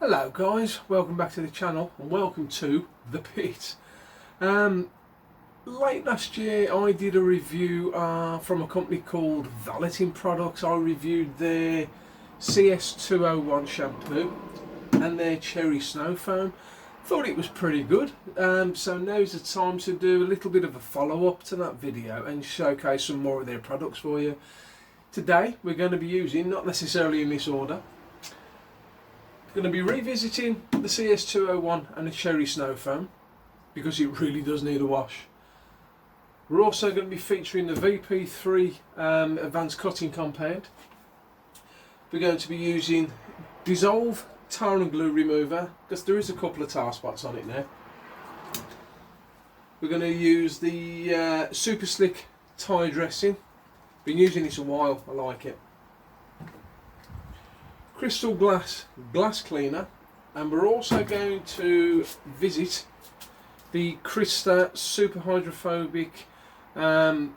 Hello guys, welcome back to the channel and welcome to The Pit. Late last year I did a review from a company called Valeting products. I reviewed their CS201 shampoo and their cherry snow foam. Thought it was pretty good, so now's the time to do a little bit of a follow-up to that video and showcase some more of their products for you. Today we're going to be using, not necessarily in this order, going to be revisiting the CS201 and the cherry snow foam because it really does need a wash. We're also going to be featuring the Vp3 advanced cutting compound. We're going to be using dizzolve tar and glue remover because there is a couple of tar spots on it now. We're going to use the super slick tie dressing. Been using this a while, I like it. Crystal glass cleaner, and we're also going to visit the Chrysta super hydrophobic. They're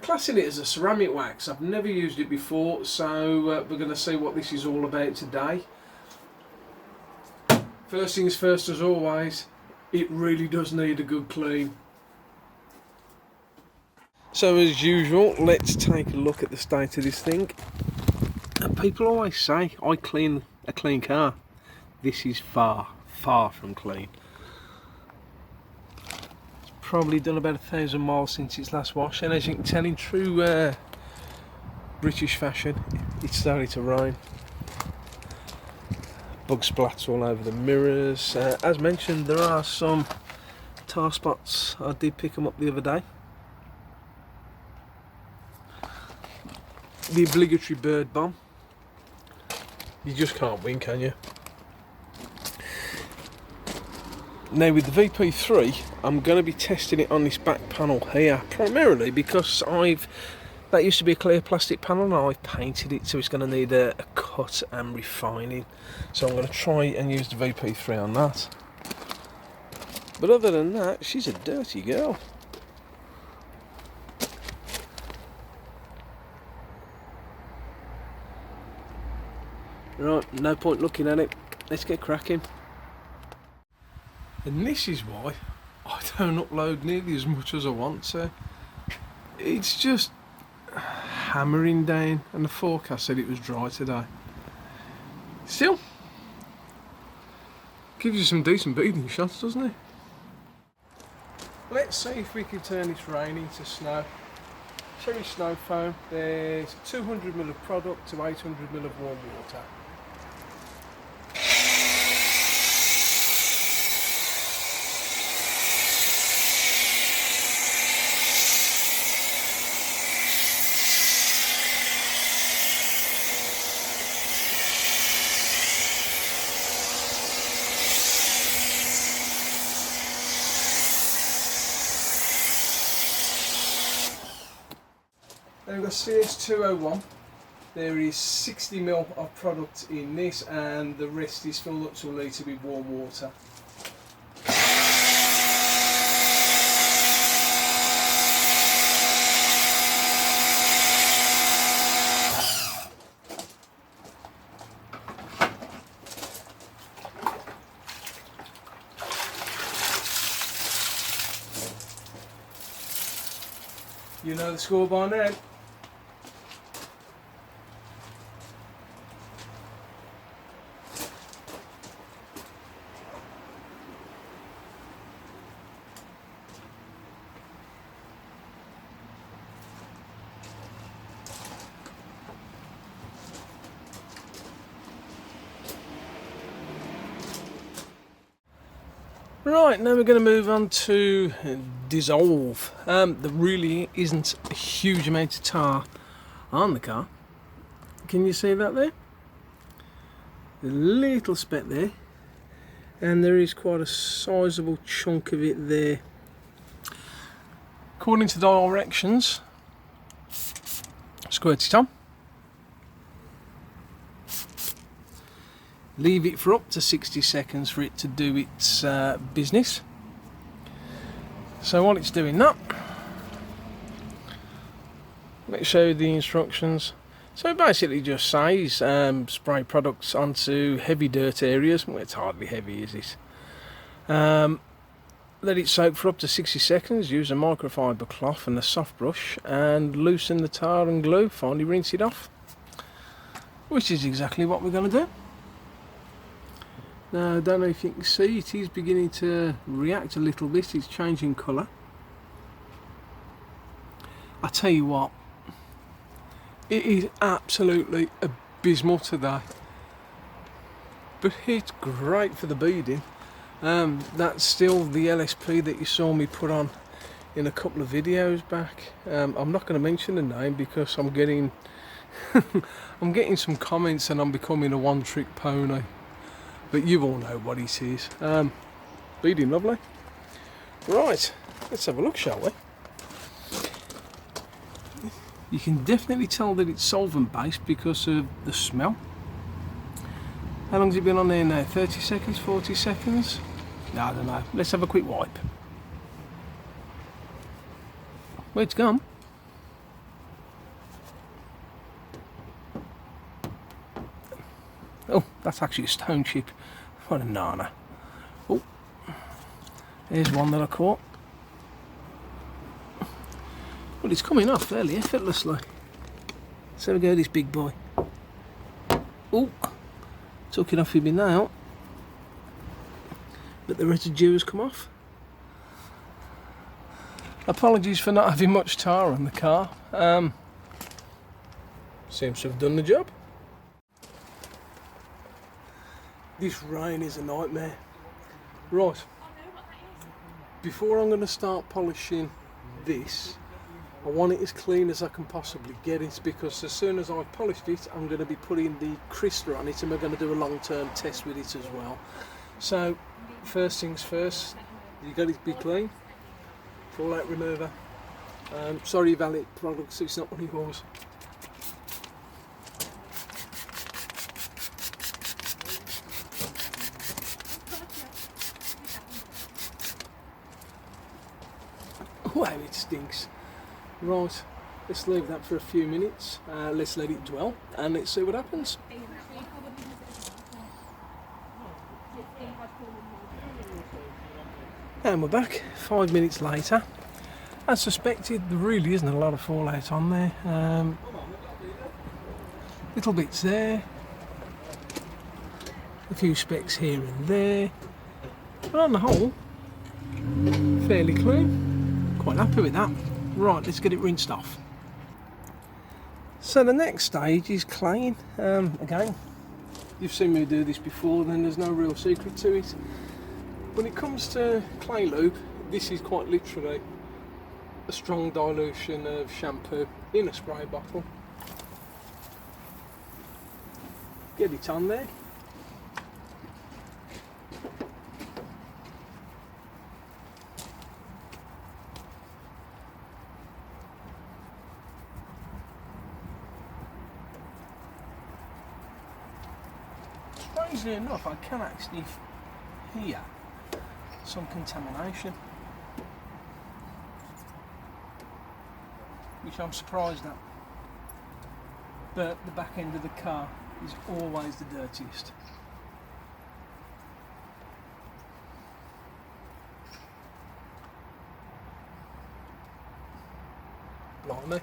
classing it as a ceramic wax. I've never used it before, so we're going to see what this is all about today. First things first, as always, it really does need a good clean. So as usual, let's take a look at the state of this thing. And people always say, I clean a clean car. This is far, far from clean. It's probably done about 1,000 miles since its last wash, and as you can tell, in true British fashion, it's starting to rain. Bug splats all over the mirrors. As mentioned, there are some tar spots. I did pick them up the other day. The obligatory bird bomb. You just can't win, can you? Now with the Vp3, I'm going to be testing it on this back panel here, primarily because that used to be a clear plastic panel and I've painted it, so it's going to need a cut and refining. So I'm going to try and use the Vp3 on that. But other than that, she's a dirty girl. Right, no point looking at it, let's get cracking. And this is why I don't upload nearly as much as I want to. It's just hammering down, and the forecast said it was dry today. Still, gives you some decent beating shots, doesn't it? Let's see if we can turn this rain into snow. Cherry snow foam, there's 200ml of product to 800ml of warm water. Then we've got CS201. There is 60ml of product in this, and the rest is filled up to a litre with warm water. You know the score by now. Right, now we're going to move on to dizzolve. There really isn't a huge amount of tar on the car. Can you see that there? A little speck there, and there is quite a sizable chunk of it there. According to the directions, squirt it on. Leave it for up to 60 seconds for it to do its business. So while it's doing that, let's show you the instructions. So it basically just says spray products onto heavy dirt areas. Well, it's hardly heavy, is it? Let it soak for up to 60 seconds, use a microfiber cloth and a soft brush and loosen the tar and glue, finally rinse it off. Which is exactly what we're going to do. Now I don't know if you can see, it is beginning to react a little bit, it's changing colour. I tell you what, it is absolutely abysmal today. But it's great for the beading. That's still the LSP that you saw me put on in a couple of videos back. I'm not going to mention the name because I'm getting I'm getting some comments and I'm becoming a one-trick pony. But you all know what it is. Beading lovely. Right, let's have a look, shall we? You can definitely tell that it's solvent based because of the smell. How long's it been on there now? 30 seconds, 40 seconds? No, I don't know. Let's have a quick wipe. Where's it gone? Oh, that's actually a stone chip. What a nana. Oh, there's one that I caught. Well, it's coming off fairly effortlessly. Let's have a go at this big boy. Oh, took it off with me now. But the residue has come off. Apologies for not having much tar on the car. Seems to have done the job. This rain is a nightmare. Right, before I'm going to start polishing this, I want it as clean as I can possibly get it, because as soon as I've polished it, I'm going to be putting the Chrysta on it and we're going to do a long-term test with it as well. So, first things first, you got it to be clean. Fallout remover. Sorry, Valet products, it's not one of yours. Wow, it stinks. Right, let's leave that for a few minutes. Let's let it dwell and let's see what happens. And we're back 5 minutes later. As suspected, there really isn't a lot of fallout on there. Little bits there, a few specks here and there, but on the whole, fairly clean. Quite happy with that. Right, let's get it rinsed off. So the next stage is claying. Again, you've seen me do this before, then there's no real secret to it. When it comes to clay lube, this is quite literally a strong dilution of shampoo in a spray bottle. Get it on there. Strangely enough, I can actually hear some contamination, which I'm surprised at. But the back end of the car is always the dirtiest. Blimey,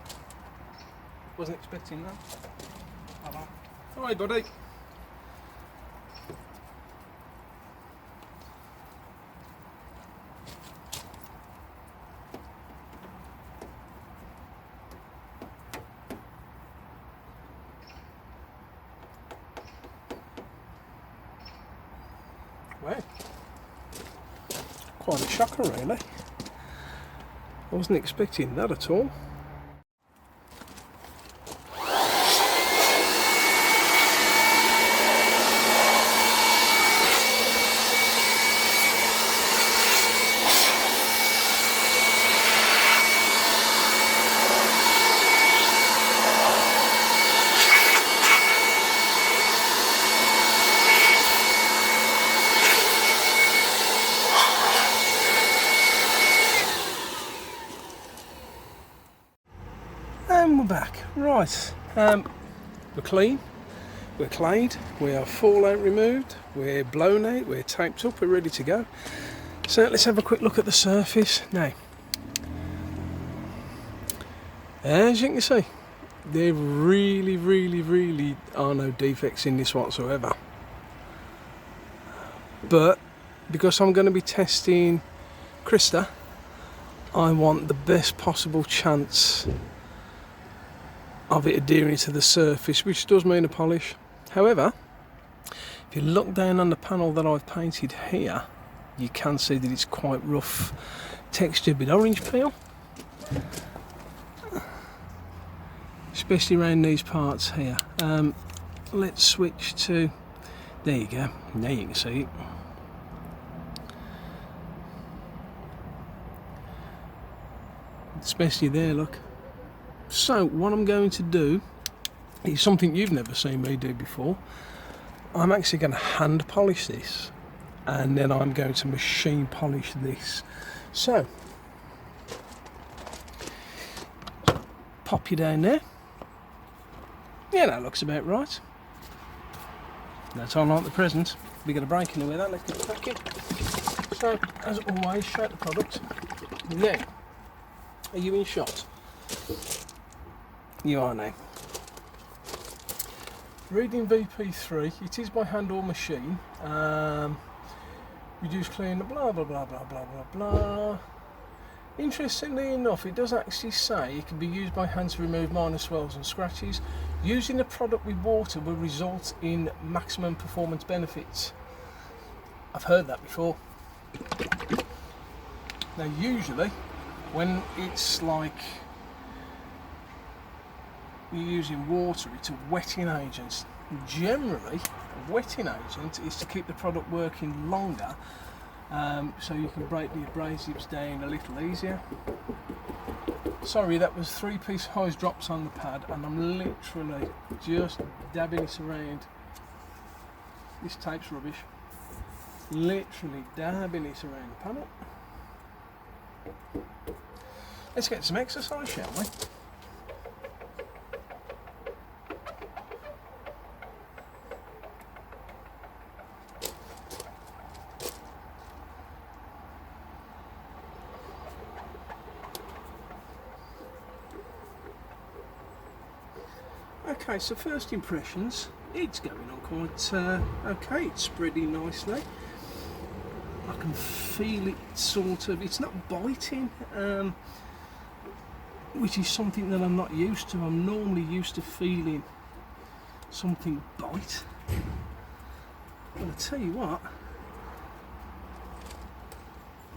wasn't expecting that. Hello. Hi buddy. Wow, quite a shocker really. I wasn't expecting that at all. And we're back. Right, we're clean, we're clayed, we are fallout removed, we're blown out, we're taped up, we're ready to go. So let's have a quick look at the surface. Now, as you can see, there really are no defects in this whatsoever. But because I'm going to be testing Chrysta, I want the best possible chance of it adhering to the surface, which does mean a polish. However, if you look down on the panel that I've painted here, you can see that it's quite rough textured with orange peel, especially around these parts here. Let's switch to, there you go, now you can see it. Especially there, look. So what I'm going to do is something you've never seen me do before. I'm actually going to hand polish this, and then I'm going to machine polish this. So pop you down there. Yeah, that looks about right. That's all like the present. We got a break in the way that. Let's get it back in. So as always, shout the product. Now, are you in shot? You are now. Reading Vp3, it is by hand or machine. Reduce clean, blah blah blah blah blah blah blah. Interestingly enough, it does actually say it can be used by hand to remove minor swells and scratches. Using the product with water will result in maximum performance benefits. I've heard that before. Now usually, when it's like you're using water, it's a wetting agent. Generally, a wetting agent is to keep the product working longer, so you can break the abrasives down a little easier. Sorry, that was 3-piece hose drops on the pad, and I'm literally just dabbing it around. This tape's rubbish. Literally dabbing it around the panel. Let's get some exercise, shall we? Okay, so first impressions, it's going on quite okay, it's spreading nicely. I can feel it sort of, it's not biting, which is something that I'm not used to. I'm normally used to feeling something bite. But I tell you what,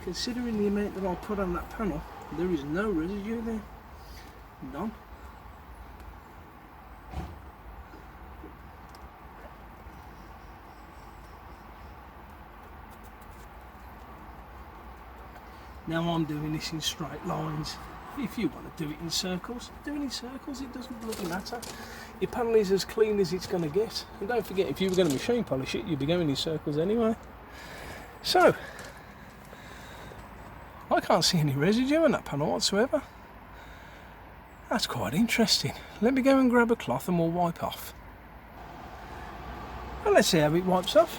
considering the amount that I put on that panel, there is no residue there, none. Now I'm doing this in straight lines. If you want to do it in circles, do it in circles, it doesn't bloody matter. Your panel is as clean as it's going to get. And don't forget, if you were going to machine polish it, you'd be going in circles anyway. So, I can't see any residue on that panel whatsoever. That's quite interesting. Let me go and grab a cloth and we'll wipe off. And let's see how it wipes off.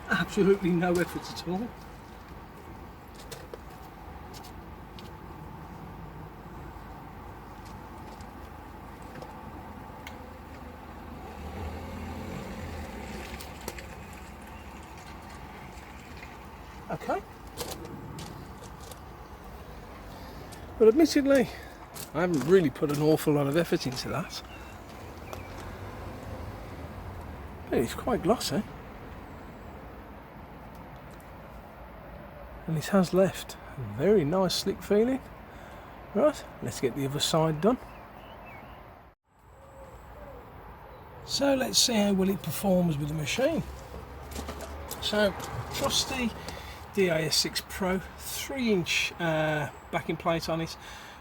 Absolutely no effort at all. Okay. But admittedly, I haven't really put an awful lot of effort into that. But it's quite glossy. And it has left a very nice slick feeling. Right, let's get the other side done. So let's see how well it performs with the machine. So, trusty DAS6 Pro, 3-inch backing plate on it,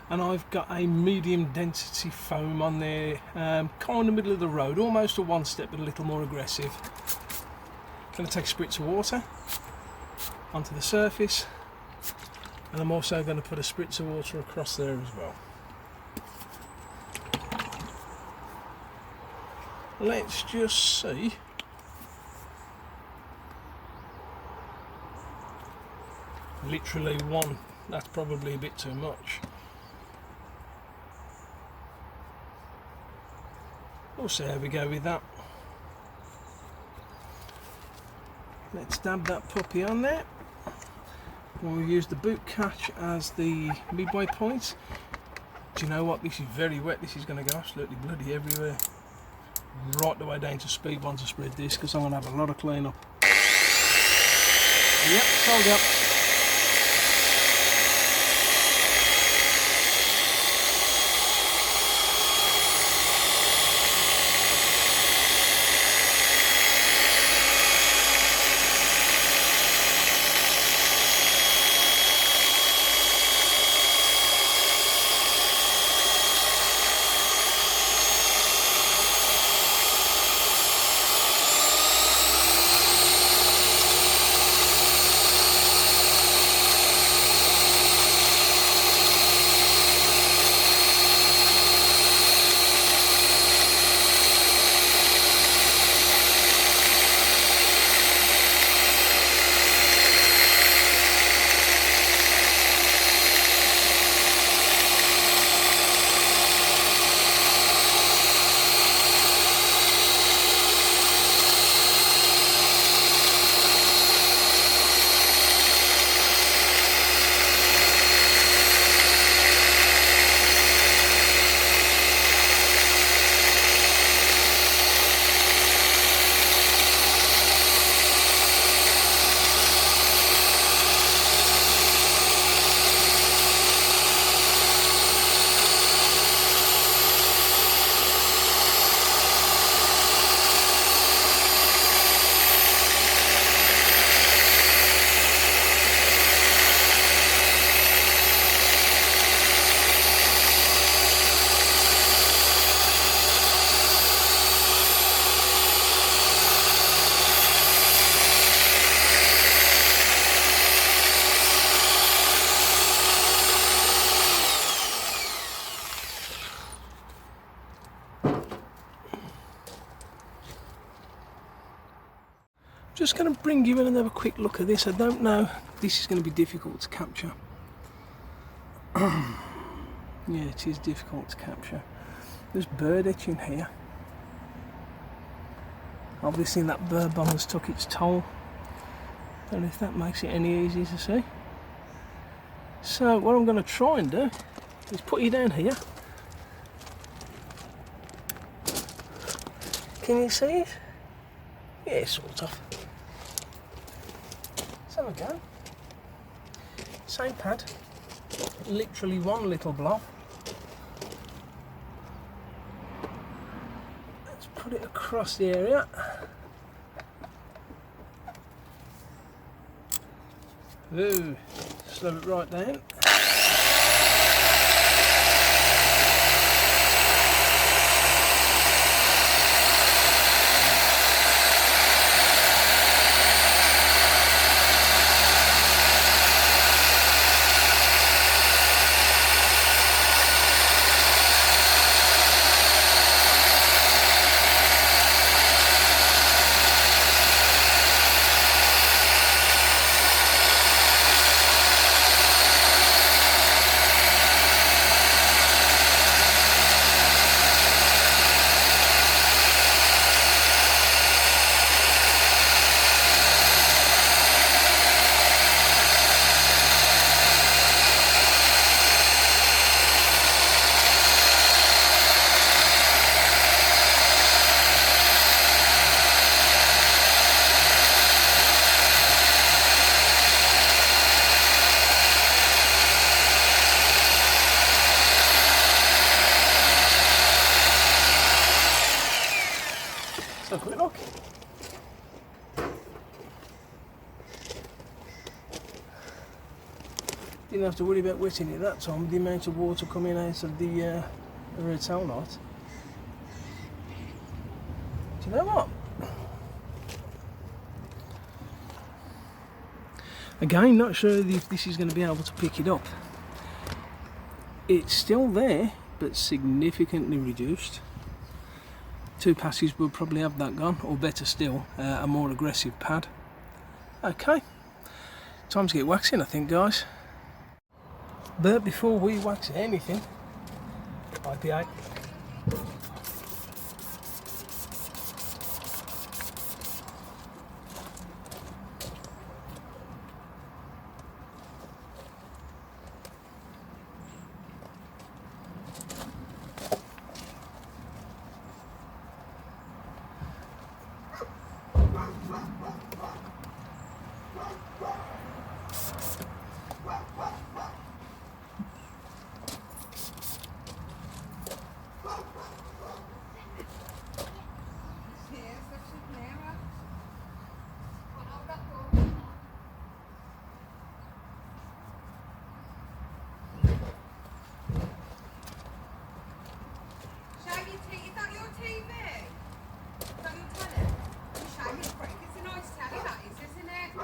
and I've got a medium density foam on there, kind of middle of the road, almost a one step but a little more aggressive. Going to take a spritz of water onto the surface, And I'm also going to put a spritz of water across there as well. Let's just see. Literally one, that's probably a bit too much. We'll see how we go with that. Let's dab that puppy on there. We'll use the boot catch as the midway point. Do you know what? This is very wet. This is going to go absolutely bloody everywhere. Right the way down to speed one to spread this, because I'm going to have a lot of clean up. Yep, sold up. Just going to bring you in and have a quick look at this. I don't know, this is going to be difficult to capture. Yeah, it is difficult to capture. There's bird itching here. Obviously that bird bomb has took its toll. Don't know if that makes it any easier to see. So what I'm going to try and do is put you down here. Can you see it? Yeah, sort of. So we go. Same pad. Literally one little blob. Let's put it across the area. Ooh, slow it right down. So quick look. Didn't have to worry about wetting it that time with the amount of water coming out of the red tail light. Do you know what? Again, not sure if this is going to be able to pick it up. It's still there, but significantly reduced. 2 passes will probably have that gone, or better still, a more aggressive pad. Okay, time to get waxing, I think, guys. But before we wax anything, IPA.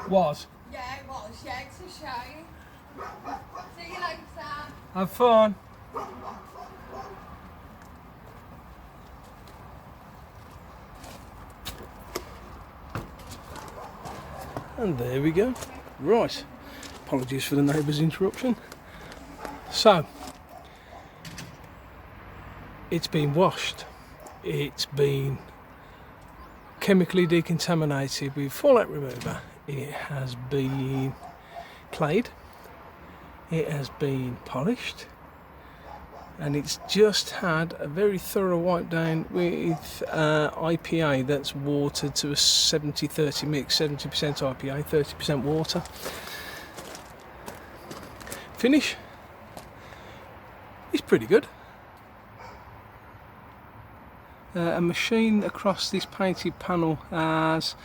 Was? Yeah, it was. Yeah, it's a shame. See you later. Have fun. And there we go. Right. Apologies for the neighbour's interruption. So, it's been washed. It's been chemically decontaminated with fallout remover. It has been clayed, it has been polished, and it's just had a very thorough wipe down with IPA that's watered to a 70-30 mix, 70% IPA, 30% water. Finish is pretty good. A machine across this painted panel has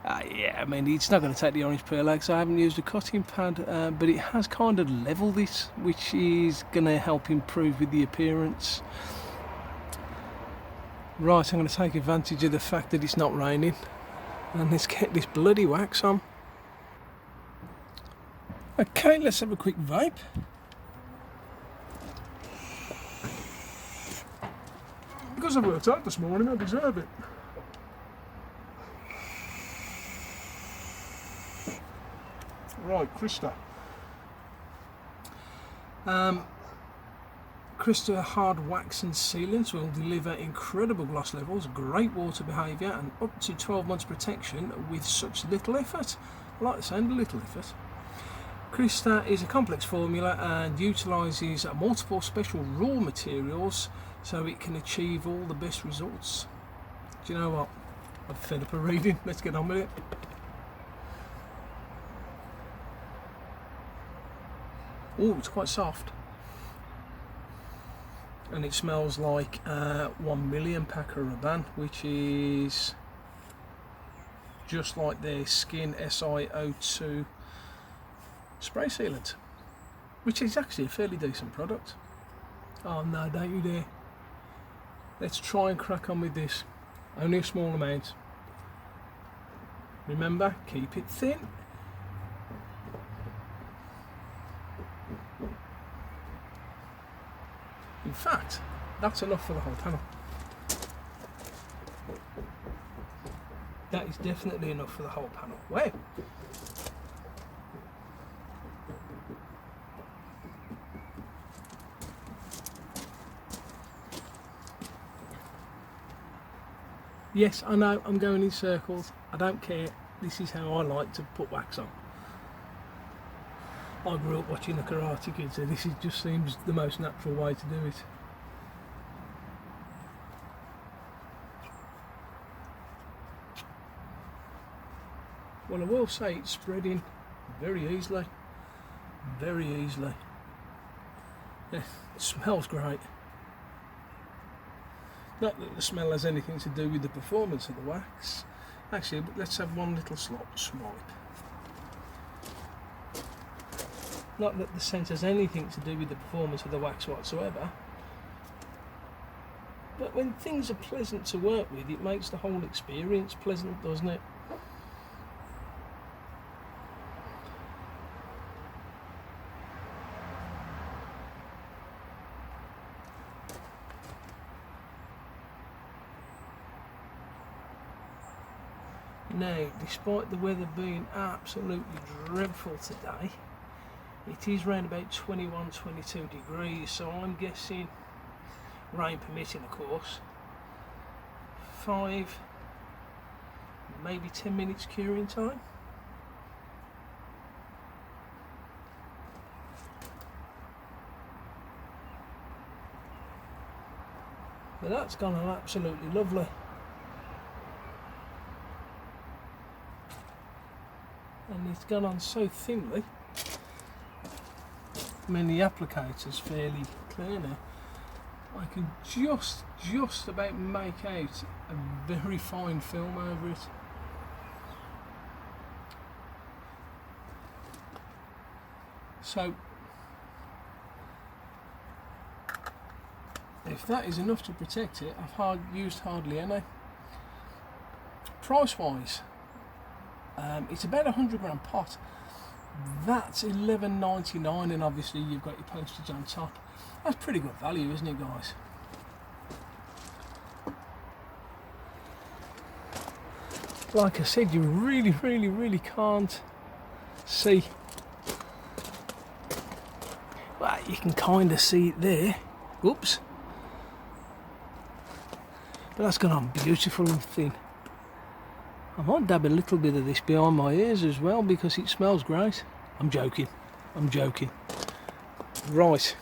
yeah, I mean, it's not going to take the orange peel out, so I haven't used a cutting pad, but it has kind of leveled this, which is going to help improve with the appearance. Right, I'm going to take advantage of the fact that it's not raining, and let's get this bloody wax on. Okay, let's have a quick vape. Because I worked out this morning, I deserve it. Right, Chrysta. Chrysta hard wax and sealants will deliver incredible gloss levels, great water behaviour, and up to 12 months protection with such little effort. I like the sound of little effort. Chrysta is a complex formula and utilises multiple special raw materials so it can achieve all the best results. Do you know what? I've fed up of reading. Let's get on with it. Oh, it's quite soft, and it smells like 1 million packer Rabanne, which is just like their Skin SiO2 spray sealant, which is actually a fairly decent product. Oh no, don't you dare. Let's try and crack on with this. Only a small amount. Remember, keep it thin. In fact, that's enough for the whole panel. That is definitely enough for the whole panel. Wow. Yes, I know, I'm going in circles. I don't care. This is how I like to put wax on. I grew up watching the Karate Kid, so this just seems the most natural way to do it. Well, I will say it's spreading very easily. Very easily. Yeah, it smells great. Not that the smell has anything to do with the performance of the wax. Actually, but let's have one little swipe. Not that the scent has anything to do with the performance of the wax whatsoever. But when things are pleasant to work with, it makes the whole experience pleasant, doesn't it? Now, despite the weather being absolutely dreadful today, it is around about 21-22 degrees, so I'm guessing, rain permitting of course, 5, maybe 10 minutes curing time. But that's gone on absolutely lovely. And it's gone on so thinly. I mean, the applicator's fairly clear now. I can just about make out a very fine film over it. So, if that is enough to protect it, I've used hardly any. Price wise, it's about a 100 gram pot. That's $11.99, and obviously you've got your postage on top. That's pretty good value, isn't it, guys? Like I said, you really can't see. Well, you can kind of see it there. Oops. But that's gone on beautiful and thin. I might dab a little bit of this behind my ears as well because it smells great. I'm joking. Right,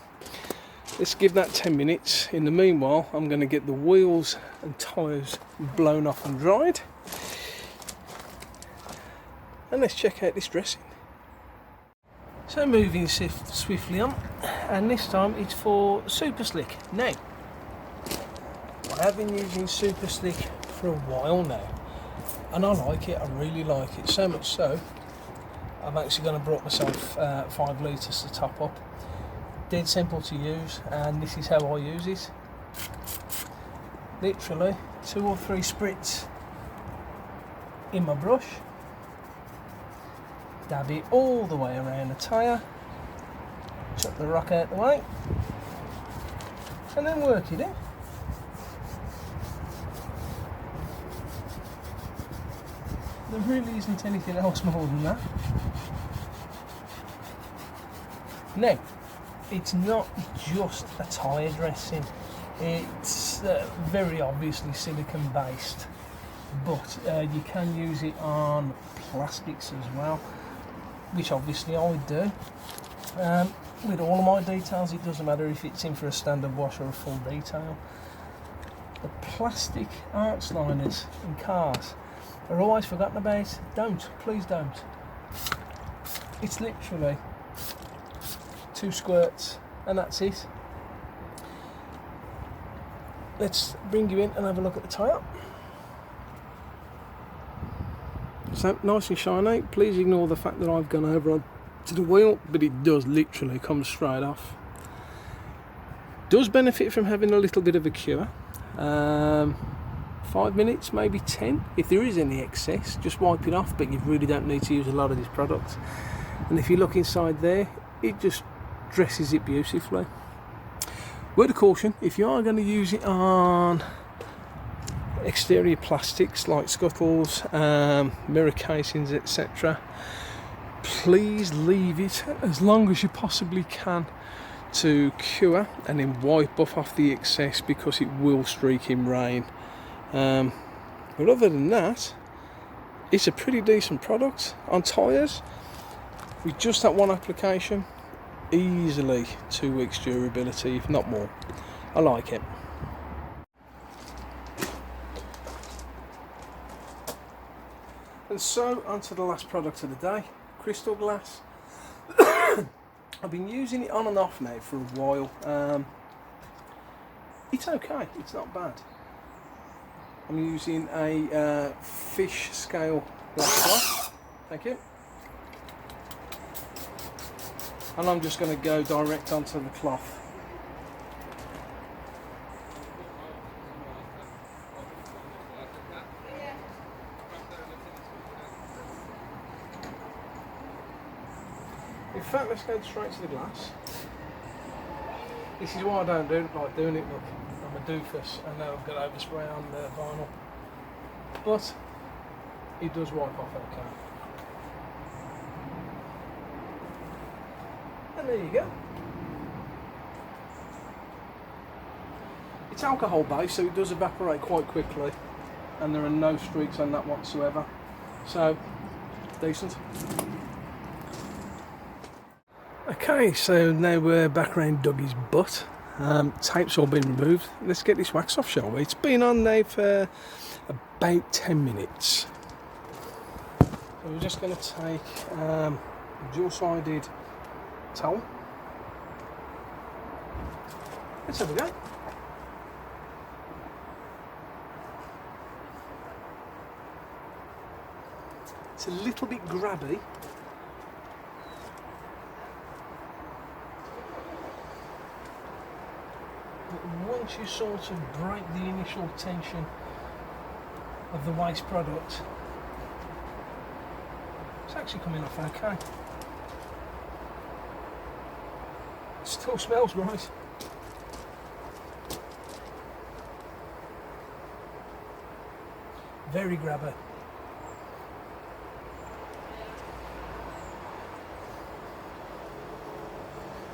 let's give that 10 minutes. In the meanwhile, I'm going to get the wheels and tyres blown off and dried. And let's check out this dressing. So moving swiftly on, and this time it's for Super Slick. Now, I have been using Super Slick for a while now, and I like it, I really like it, so much so I've actually gone and brought myself 5 litres to top up. Dead simple to use, and this is how I use it. Literally 2 or 3 spritz in my brush, dab it all the way around the tyre, chuck the rock out the way, and then work it in. There really isn't anything else more than that. Now, it's not just a tyre dressing, it's very obviously silicone based, but you can use it on plastics as well, which obviously I would do. With all of my details, it doesn't matter if it's in for a standard wash or a full detail. The plastic arch liners in cars are always forgotten about. Please don't. It's literally 2 squirts and that's it. Let's bring you in and have a look at the tyre. So nice and shiny. Please ignore the fact that I've gone over to the wheel, but it does literally come straight off. Does benefit from having a little bit of a cure. 5 minutes, maybe 10. If there is any excess, just wipe it off, but you really don't need to use a lot of these products. And if you look inside there, it just dresses it beautifully. Word of caution, if you are going to use it on exterior plastics like scuttles, mirror casings, etc., please leave it as long as you possibly can to cure, and then wipe off the excess because it will streak in rain. But other than that, it's a pretty decent product. On tyres, with just that one application, easily 2 weeks durability, if not more. I like it. And so on to the last product of the day, crystal glass. I've been using it on and off now for a while. It's okay, it's not bad. I'm using a fish scale glass cloth. Thank you. And I'm just going to go direct onto the cloth. In fact, let's go straight to the glass. This is why I don't like doing it. Look, I'm a doofus, and now I've got overspray on the vinyl. But it does wipe off okay. And there you go. It's alcohol based, so it does evaporate quite quickly, and there are no streaks on that whatsoever. So, decent. Okay, so now we're back around Dougie's butt. Tape's all been removed. Let's get this wax off, shall we? It's been on now for about 10 minutes. So we're just going to take a dual-sided towel. Let's have a go. It's a little bit grabby. But once you sort of break the initial tension of the waste product, it's actually coming off okay. It still smells right. Very grabby.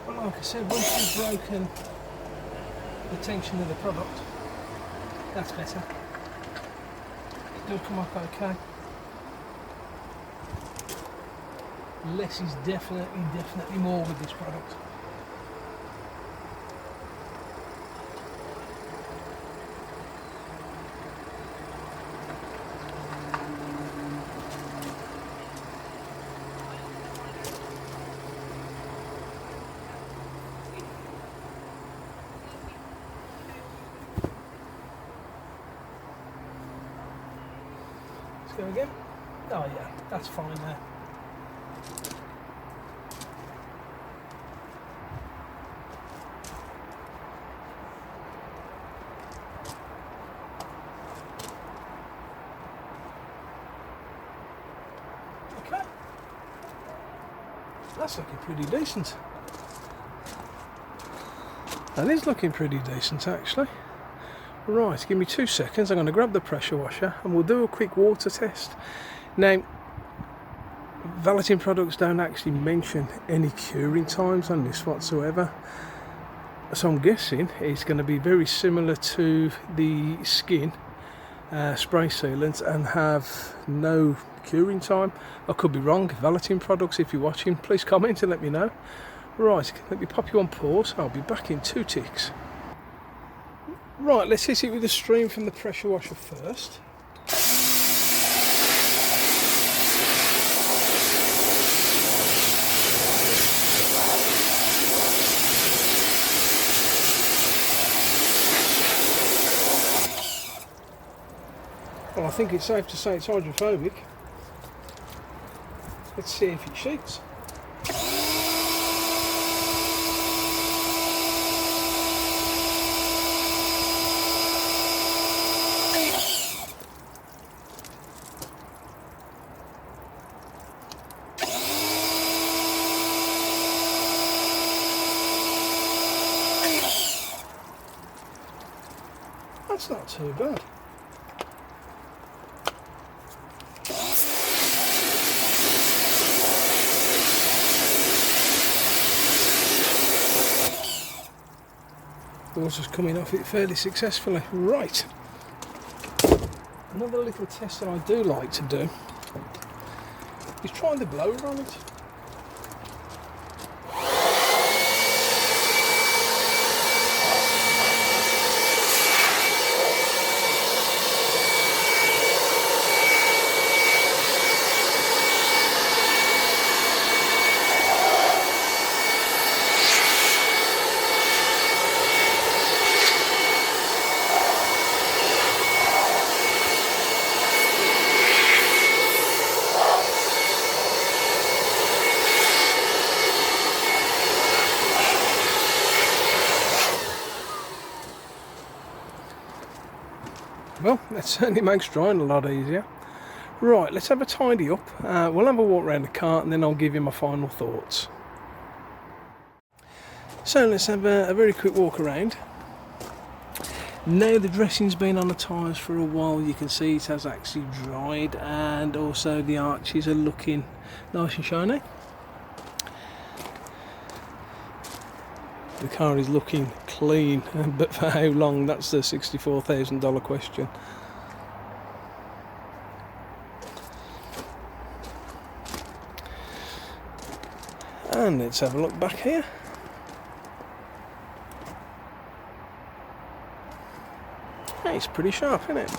But like I said, once you've broken the tension of the product, that's better. It does come off okay. Less is definitely more with this product. Let's go again. Oh yeah, that's fine there. Okay, that's looking pretty decent. That is looking pretty decent actually. Right, give me 2 seconds. I'm going to grab the pressure washer and we'll do a quick water test. Now, valeting products don't actually mention any curing times on this whatsoever, so I'm guessing it's going to be very similar to the skin spray sealant and have no curing time. I could be wrong. Valeting products, if you're watching, please comment and let me know. Right, let me pop you on pause. I'll be back in 2 ticks. Right, let's hit it with a stream from the pressure washer first. Well, I think it's safe to say it's hydrophobic. Let's see if it sheets. That's not too bad. The water's coming off it fairly successfully. Right. Another little test that I do like to do is try the blower on it. Well, that certainly makes drying a lot easier. Right, let's have a tidy up. We'll have a walk around the cart and then I'll give you my final thoughts. So let's have a very quick walk around. Now the dressing's been on the tyres for a while, you can see it has actually dried, and also the arches are looking nice and shiny. The car is looking clean, but for how long, that's the $64,000 question. And let's have a look back here. It's pretty sharp, isn't it?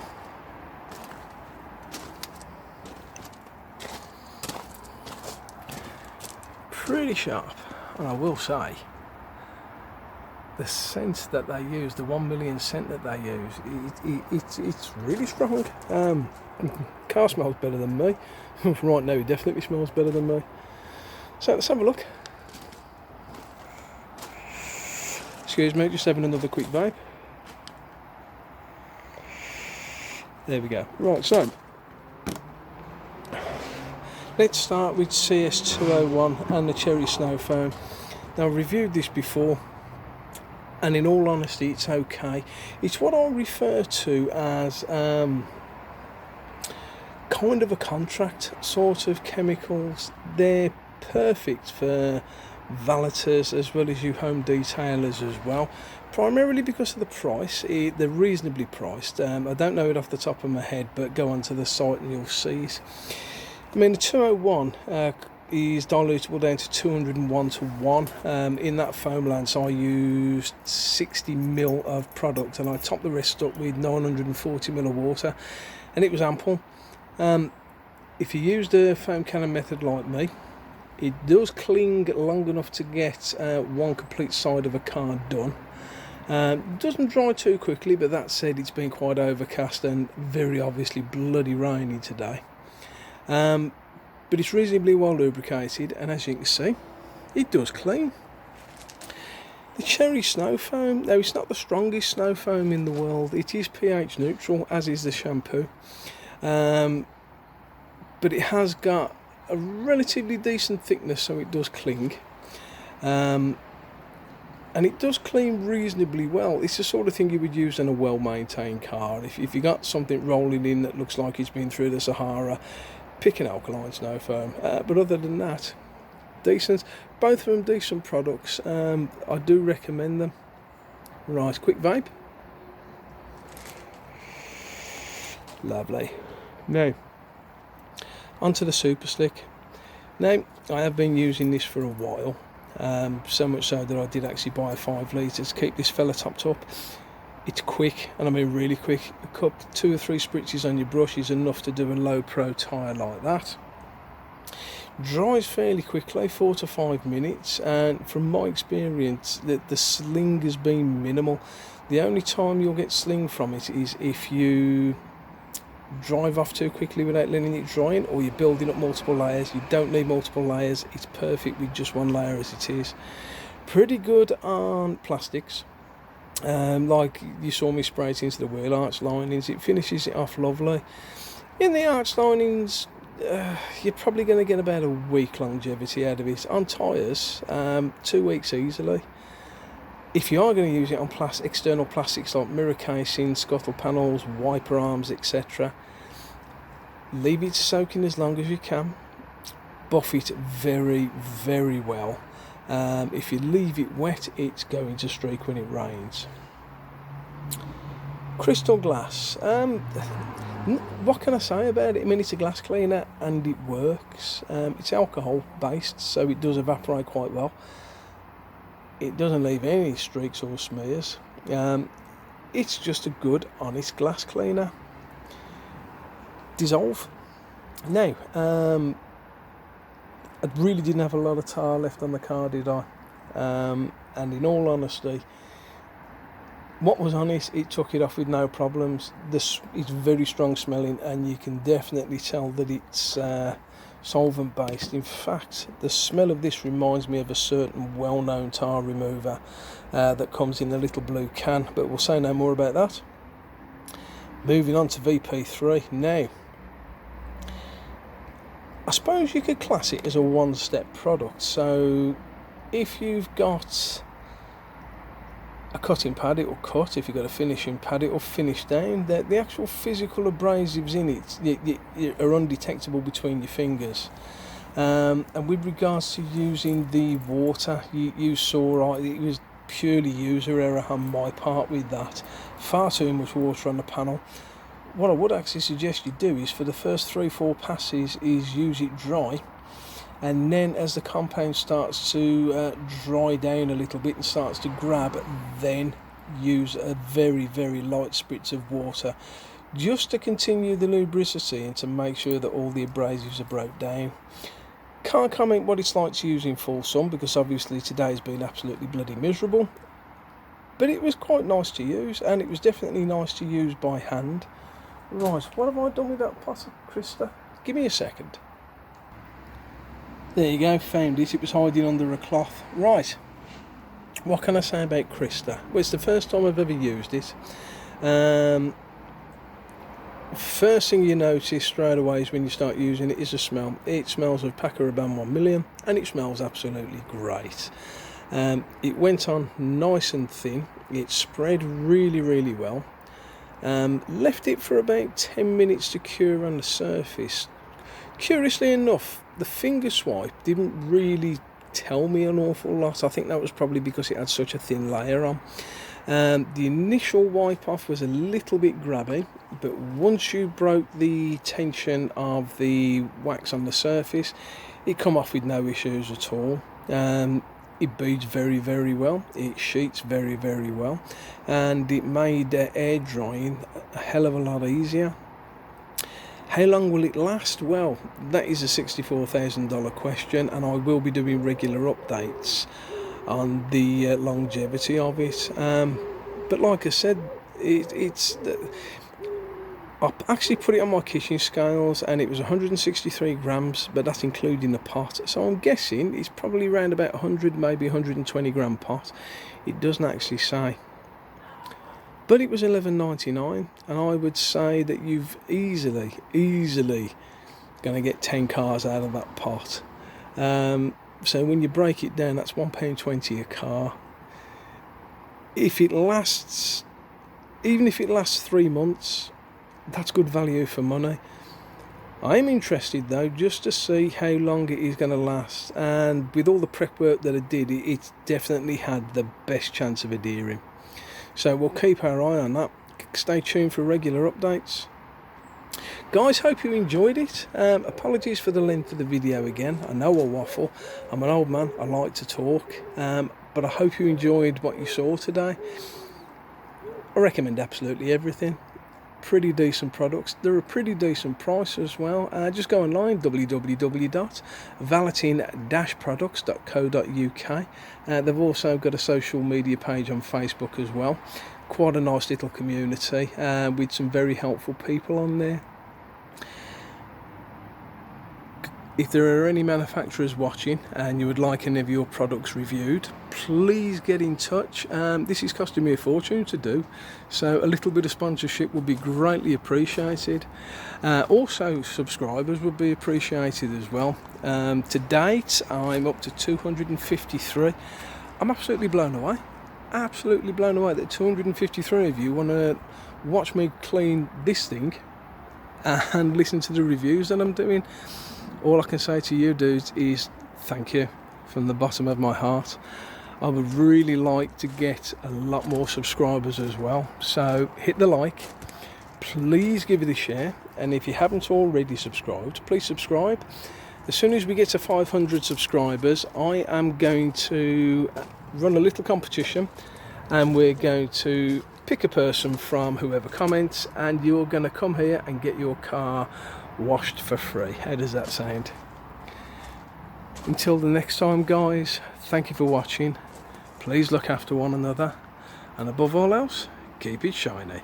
Pretty sharp, and I will say, the scent that they use, the 1 million scent that they use, it's really strong. Car smells better than me. Right now, it definitely smells better than me. So let's have a look. Excuse me, just having another quick vape. There we go. Right, so let's start with CS201 and the Cherry Snow Foam. Now, I've reviewed this before, and in all honesty, it's okay. It's what I refer to as kind of a contract sort of chemicals. They're perfect for valeters as well as you home detailers as well, primarily because of the price. They're reasonably priced. I don't know it off the top of my head, but go onto the site and you'll see it. I mean, the 201 is dilutable down to 201 to 1. In that foam lance I used 60 ml of product, and I topped the rest up with 940 ml of water, and it was ample. If you use the foam cannon method like me, it does cling long enough to get one complete side of a car done. Doesn't dry too quickly, but that said, it's been quite overcast and very obviously bloody rainy today. But it's reasonably well lubricated, and as you can see, it does clean. The Cherry Snow Foam, now it's not the strongest snow foam in the world. It is pH neutral, as is the shampoo, but it has got a relatively decent thickness, so it does cling, and it does clean reasonably well. It's the sort of thing you would use in a well-maintained car. If you got something rolling in that looks like it's been through the Sahara, pick an alkaline snow foam. But other than that, decent. Both of them decent products. I do recommend them. Right, quick vape. Lovely. Now, onto the Super Slick. Now, I have been using this for a while, so much so that I did actually buy a 5 litre to keep this fella topped up. It's quick, and I mean really quick. A cup, 2 or 3 spritzes on your brush is enough to do a low pro tyre like that. Dries fairly quickly, 4 to 5 minutes, and from my experience, the sling has been minimal. The only time you'll get sling from it is if you drive off too quickly without letting it dry in, or you're building up multiple layers. You don't need multiple layers, it's perfect with just one layer as it is. Pretty good on plastics, like you saw me spray it into the wheel arch linings. It finishes it off lovely. In the arch linings, you're probably going to get about a week longevity out of it. On tyres, 2 weeks easily. If you are going to use it on external plastics like mirror casings, scuttle panels, wiper arms, etc., leave it soaking as long as you can. Buff it very, very well. If you leave it wet, it's going to streak when it rains. Crystal glass. What can I say about it? I mean, it's a glass cleaner and it works. It's alcohol based, so it does evaporate quite well. It doesn't leave any streaks or smears. It's just a good, honest glass cleaner. Dizzolve. Now, I really didn't have a lot of tar left on the car, did I? And in all honesty, what was on it took it off with no problems. It's very strong smelling, and you can definitely tell that it's solvent based. In fact, the smell of this reminds me of a certain well-known tar remover that comes in a little blue can, but we'll say no more about that. Moving on to Vp3. Now, I suppose you could class it as a one-step product. So if you've got a cutting pad, it will cut. If you've got a finishing pad, it will finish down. The actual physical abrasives in it are undetectable between your fingers. And with regards to using the water, you saw it was purely user error on my part with that. Far too much water on the panel. What I would actually suggest you do is for the first 3-4 passes is use it dry, and then as the compound starts to dry down a little bit and starts to grab, then use a very, very light spritz of water just to continue the lubricity and to make sure that all the abrasives are broke down. Can't comment what it's like to use in full sun, because obviously today's been absolutely bloody miserable, but it was quite nice to use, and it was definitely nice to use by hand. Right, what have I done with that pot of Chrysta? Give me a second. There you go, found it. It was hiding under a cloth. Right, what can I say about Chrysta? Well, it's the first time I've ever used it. First thing you notice straight away is when you start using it is the smell. It smells of Pacaraban 1 million, and it smells absolutely great. It went on nice and thin. It spread really, really well. Left it for about 10 minutes to cure on the surface. Curiously enough, the finger swipe didn't really tell me an awful lot. I think that was probably because it had such a thin layer on. The initial wipe off was a little bit grabby, but once you broke the tension of the wax on the surface, it come off with no issues at all. It beads very, very well, it sheets very, very well, and it made air drying a hell of a lot easier. How long will it last? Well, that is a $64,000 question, and I will be doing regular updates on the longevity of it. But like I said, I actually put it on my kitchen scales and it was 163 grams, but that's including the pot. So I'm guessing it's probably around about 100, maybe 120 gram pot. It doesn't actually say. But it was $11.99, and I would say that you've easily going to get 10 cars out of that pot. So when you break it down, that's £1.20 a car. If it lasts, even if it lasts 3 months, that's good value for money. I'm interested though just to see how long it is going to last, and with all the prep work that I did, it definitely had the best chance of adhering. So we'll keep our eye on that. Stay tuned for regular updates. Guys, hope you enjoyed it. Apologies for the length of the video again. I know I waffle. I'm an old man. I like to talk. But I hope you enjoyed what you saw today. I recommend absolutely everything. Pretty decent products. They're a pretty decent price as well. Just go online, www.valeting-products.co.uk. They've also got a social media page on Facebook as well. Quite a nice little community with some very helpful people on there. If there are any manufacturers watching and you would like any of your products reviewed, please get in touch. This is costing me a fortune to do, so a little bit of sponsorship would be greatly appreciated. Also, subscribers would be appreciated as well. To date, I'm up to 253. I'm absolutely blown away. Absolutely blown away that 253 of you want to watch me clean this thing and listen to the reviews that I'm doing. All I can say to you dudes is thank you from the bottom of my heart. I would really like to get a lot more subscribers as well, so hit the like, please give it a share, and if you haven't already subscribed, please subscribe. As soon as we get to 500 subscribers, I am going to run a little competition, and we're going to pick a person from whoever comments, and you're going to come here and get your car washed for free. How does that sound? Until the next time, guys, thank you for watching. Please look after one another, and above all else, keep it shiny.